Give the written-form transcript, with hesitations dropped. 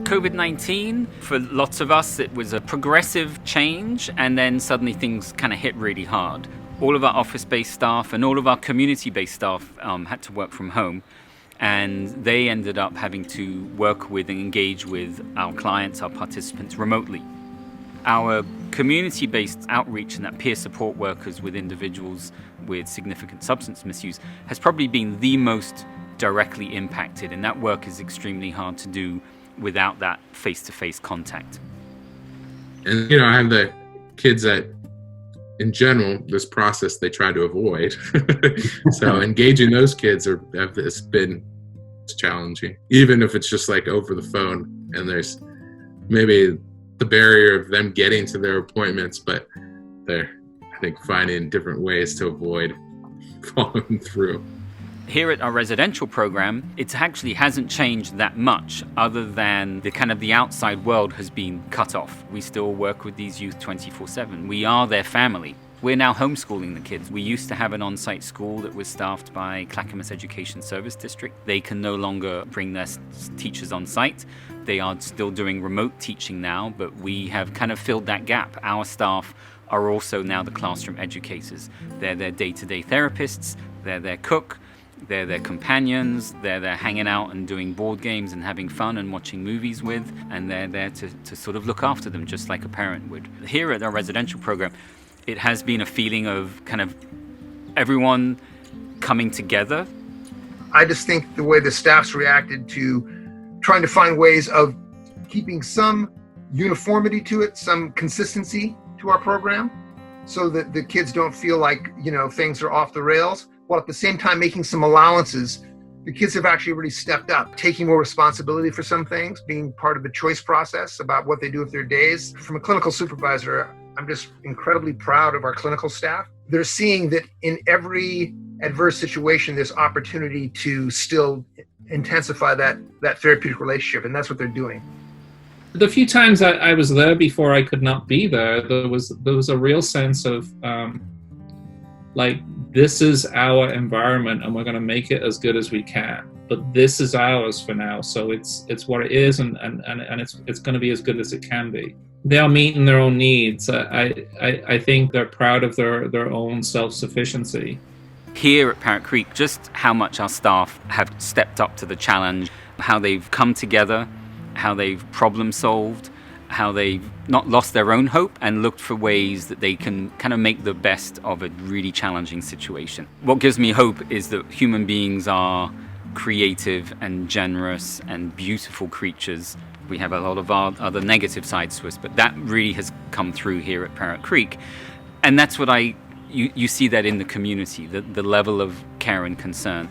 COVID-19, for lots of us, it was a progressive change, and then suddenly things kind of hit really hard. All of our office-based staff and all of our community-based staff had to work from home, and they ended up having to work with and engage with our clients, our participants, remotely. Our community-based outreach and that peer support workers with individuals with significant substance misuse has probably been the most directly impacted, and that work is extremely hard to do without that face-to-face contact. And, I have the kids that, in general, this process they try to avoid. So engaging those kids has been challenging, even if it's just like over the phone and there's maybe the barrier of them getting to their appointments, but they're, I think, finding different ways to avoid following through. Here at our residential program, it actually hasn't changed that much, other than the outside world has been cut off. We still work with these youth 24/7. We are their family. We're now homeschooling the kids. We used to have an on-site school that was staffed by Clackamas Education Service District. They can no longer bring their teachers on site. They are still doing remote teaching now, but we have kind of filled that gap. Our staff are also now the classroom educators. They're their day-to-day therapists, they're their cook, they're their companions, they're there hanging out and doing board games and having fun and watching movies with, and they're there to sort of look after them just like a parent would. Here at our residential program, it has been a feeling of kind of everyone coming together. I just think the way the staff's reacted to trying to find ways of keeping some uniformity to it, some consistency to our program, so that the kids don't feel like, things are off the rails, while at the same time making some allowances. The kids have actually really stepped up, taking more responsibility for some things, being part of the choice process about what they do with their days. From a clinical supervisor, I'm just incredibly proud of our clinical staff. They're seeing that in every adverse situation, there's opportunity to still intensify that therapeutic relationship, and that's what they're doing. The few times I was there before I could not be there, there was a real sense of this is our environment and we're going to make it as good as we can, but this is ours for now, so it's what it is, and it's going to be as good as it can be. They are meeting their own needs. I think they're proud of their own self-sufficiency. Here at Parrott Creek, just how much our staff have stepped up to the challenge, how they've come together, how they've problem solved, how they've not lost their own hope and looked for ways that they can kind of make the best of a really challenging situation. What gives me hope is that human beings are creative and generous and beautiful creatures. We have a lot of our other negative sides to us, but that really has come through here at Parrott Creek. And that's what you see that in the community, the level of care and concern.